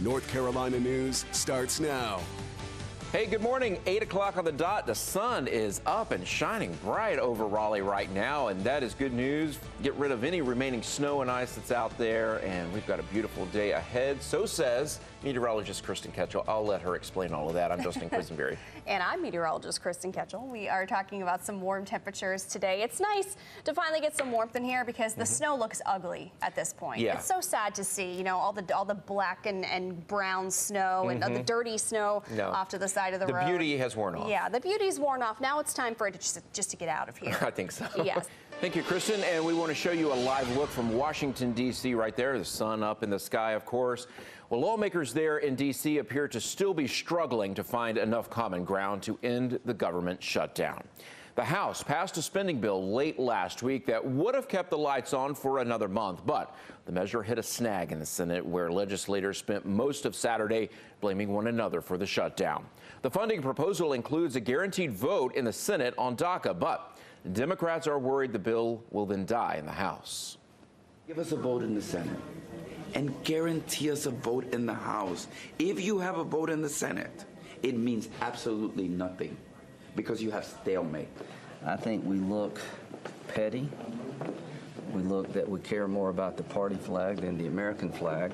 North Carolina News starts now. Hey, good morning. 8 o'clock on the dot. The sun is up and shining bright over Raleigh right now, and that is good news. Get rid of any remaining snow and ice that's out there, and we've got a beautiful day ahead. So says meteorologist Kristen Ketchell. I'll let her explain all of that. I'm Justin Quesinberry. And I'm meteorologist Kristen Ketchell. We are talking about some warm temperatures today. It's nice to finally get some warmth in here because the snow looks ugly at this point. Yeah. It's so sad to see, you know, all the black and brown snow and the dirty snow off to the side of the road. The beauty has worn off. Yeah, the beauty's worn off. Now it's time for it to just to get out of here. I think so. Yes. Thank you, Kristen. And we want to show you a live look from Washington, D.C. right there. The sun up in the sky, of course. Well, lawmakers there in D.C. appear to still be struggling to find enough common ground to end the government shutdown. The House passed a spending bill late last week that would have kept the lights on for another month, but the measure hit a snag in the Senate where legislators spent most of Saturday blaming one another for the shutdown. The funding proposal includes a guaranteed vote in the Senate on DACA, but Democrats are worried the bill will then die in the House. Give us a vote in the Senate and guarantee us a vote in the House. If you have a vote in the Senate, it means absolutely nothing because you have stalemate. I think we look petty. We look that we care more about the party flag than the American flag.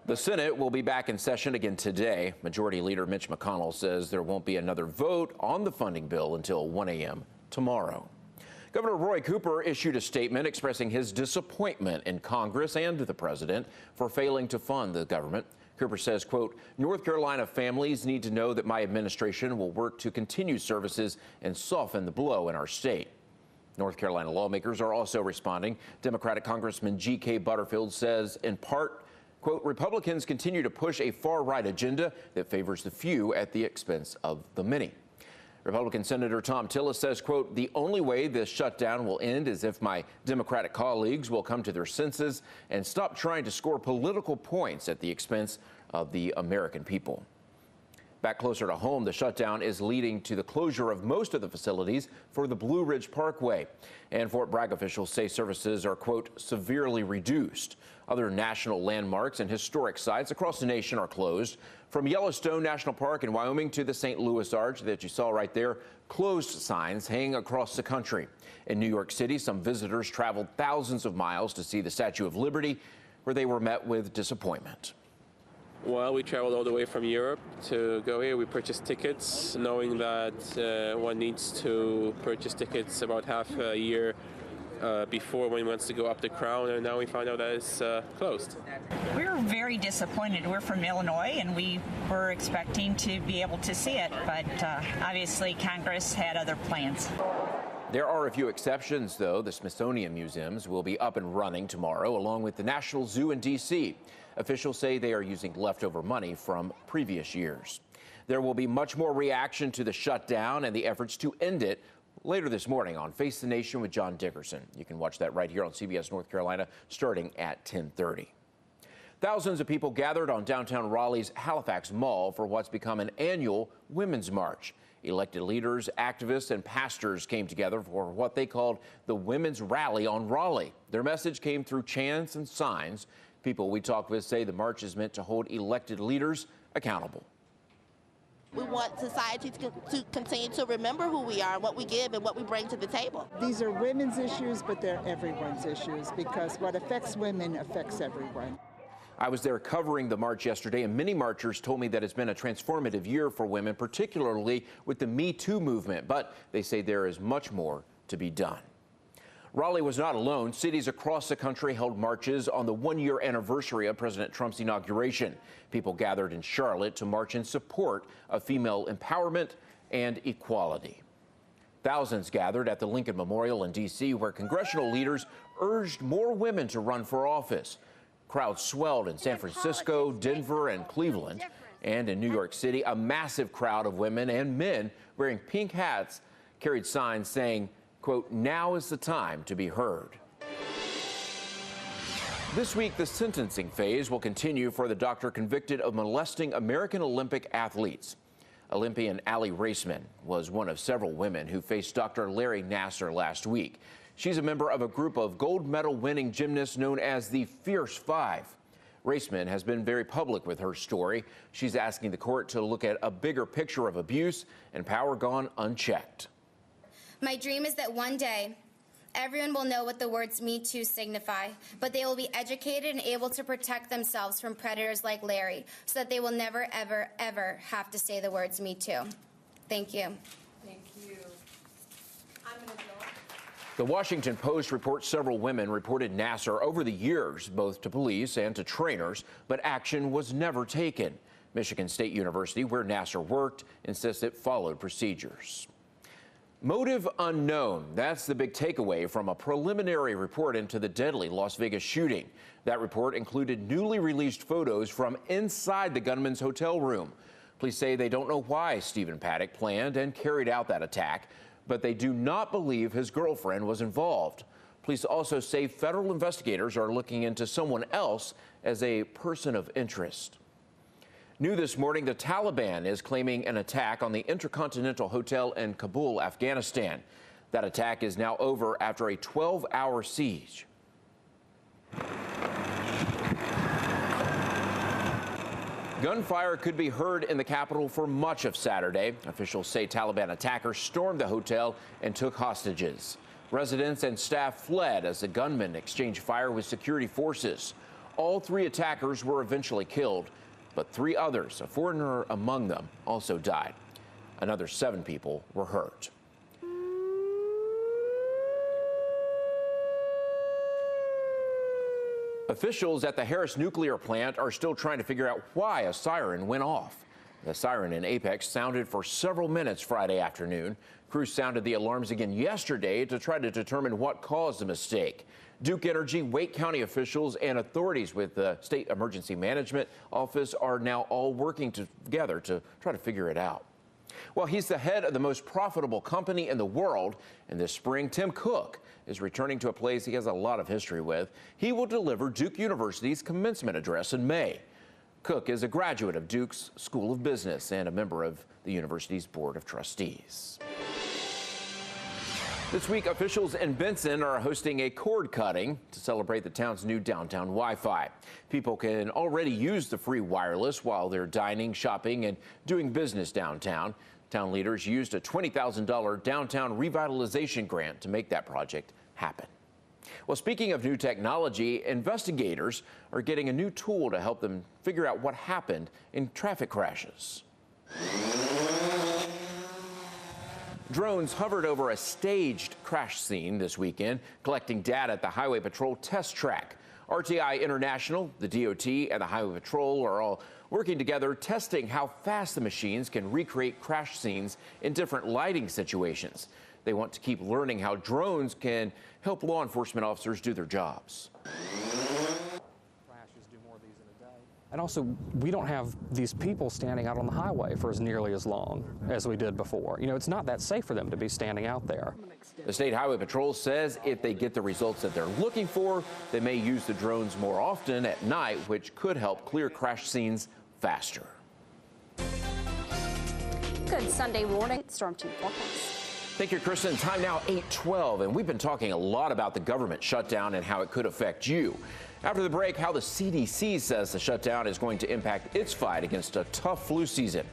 The Senate will be back in session again today. Majority Leader Mitch McConnell says there won't be another vote on the funding bill until 1 a.m. tomorrow. Governor Roy Cooper issued a statement expressing his disappointment in Congress and the president for failing to fund the government. Cooper says, quote, North Carolina families need to know that my administration will work to continue services and soften the blow in our state. North Carolina lawmakers are also responding. Democratic Congressman G.K. Butterfield says, in part, quote, Republicans continue to push a far-right agenda that favors the few at the expense of the many. Republican Senator Tom Tillis says, quote, the only way this shutdown will end is if my Democratic colleagues will come to their senses and stop trying to score political points at the expense of the American people. Back closer to home, the shutdown is leading to the closure of most of the facilities for the Blue Ridge Parkway. And Fort Bragg officials say services are, quote, severely reduced. Other national landmarks and historic sites across the nation are closed. From Yellowstone National Park in Wyoming to the St. Louis Arch that you saw right there, closed signs hang across the country. In New York City, some visitors traveled thousands of miles to see the Statue of Liberty, where they were met with disappointment. Well, we traveled all the way from Europe to go here. We purchased tickets, knowing that one needs to purchase tickets about half a year before one wants to go up the crown, and now we find out that it's closed. We're very disappointed. We're from Illinois, and we were expecting to be able to see it, but obviously Congress had other plans. There are a few exceptions, though. The Smithsonian Museums will be up and running tomorrow, along with the National Zoo in D.C. Officials say they are using leftover money from previous years. There will be much more reaction to the shutdown and the efforts to end it later this morning on Face the Nation with John Dickerson. You can watch that right here on CBS North Carolina starting at 10:30. Thousands of people gathered on downtown Raleigh's Halifax Mall for what's become an annual Women's March. Elected leaders, activists, and pastors came together for what they called the Women's Rally on Raleigh. Their message came through chants and signs. People we talked with say the march is meant to hold elected leaders accountable. We want society to continue to remember who we are, what we give, and what we bring to the table. These are women's issues, but they're everyone's issues because what affects women affects everyone. I was there covering the march yesterday, and many marchers told me that it's been a transformative year for women, particularly with the Me Too movement, but they say there is much more to be done. Raleigh was not alone. Cities across the country held marches on the one-year anniversary of President Trump's inauguration. People gathered in Charlotte to march in support of female empowerment and equality. Thousands gathered at the Lincoln Memorial in D.C., where congressional leaders urged more women to run for office. Crowds swelled in San Francisco, Denver, and Cleveland. And in New York City, a massive crowd of women and men wearing pink hats carried signs saying, quote, now is the time to be heard. This week, the sentencing phase will continue for the doctor convicted of molesting American Olympic athletes. Olympian Allie Raceman was one of several women who faced Dr. Larry Nassar last week. She's a member of a group of gold medal winning gymnasts known as the Fierce Five. Raceman has been very public with her story. She's asking the court to look at a bigger picture of abuse and power gone unchecked. My dream is that one day, everyone will know what the words Me Too signify, but they will be educated and able to protect themselves from predators like Larry so that they will never, ever, ever have to say the words Me Too. Thank you. Thank you. I'm going to go. The Washington Post reports several women reported Nassar over the years, both to police and to trainers, but action was never taken. Michigan State University, where Nassar worked, insists it followed procedures. Motive unknown. That's the big takeaway from a preliminary report into the deadly Las Vegas shooting. That report included newly released photos from inside the gunman's hotel room. Police say they don't know why Stephen Paddock planned and carried out that attack, but they do not believe his girlfriend was involved. Police also say federal investigators are looking into someone else as a person of interest. New this morning, the Taliban is claiming an attack on the Intercontinental Hotel in Kabul, Afghanistan. That attack is now over after a 12-hour siege. Gunfire could be heard in the capital for much of Saturday. Officials say Taliban attackers stormed the hotel and took hostages. Residents and staff fled as the gunmen exchanged fire with security forces. All 3 attackers were eventually killed, but 3 others, a foreigner among them, also died. Another 7 people were hurt. Officials at the Harris nuclear plant are still trying to figure out why a siren went off. The siren in Apex sounded for several minutes Friday afternoon. Crews sounded the alarms again yesterday to try to determine what caused the mistake. Duke Energy, Wake County officials, and authorities with the State Emergency Management Office are now all working together to try to figure it out. Well, he's the head of the most profitable company in the world, and this spring, Tim Cook is returning to a place he has a lot of history with. He will deliver Duke University's commencement address in May. Cook is a graduate of Duke's School of Business and a member of the university's Board of Trustees. This week, officials in Benson are hosting a cord cutting to celebrate the town's new downtown Wi-Fi. People can already use the free wireless while they're dining, shopping, and doing business downtown. Town leaders used a $20,000 downtown revitalization grant to make that project happen. Well, speaking of new technology, investigators are getting a new tool to help them figure out what happened in traffic crashes. Drones hovered over a staged crash scene this weekend, collecting data at the Highway Patrol test track. RTI International, the DOT, and the Highway Patrol are all working together, testing how fast the machines can recreate crash scenes in different lighting situations. They want to keep learning how drones can help law enforcement officers do their jobs. And also, we don't have these people standing out on the highway for as nearly as long as we did before. You know, it's not that safe for them to be standing out there. The State Highway Patrol says if they get the results that they're looking for, they may use the drones more often at night, which could help clear crash scenes faster. Good Sunday morning. Storm Team forecast. Thank you, Kristen. Time now 8:12, and we've been talking a lot about the government shutdown and how it could affect you. After the break, how the CDC says the shutdown is going to impact its fight against a tough flu season.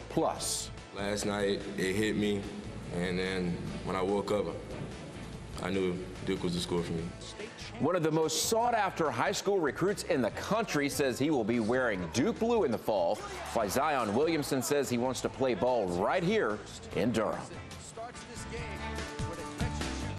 Plus, last night it hit me, and then when I woke up, I knew Duke was the school for me. one of the most sought-after high school recruits in the country says he will be wearing Duke blue in the fall, while Zion Williamson says he wants to play ball right here in Durham.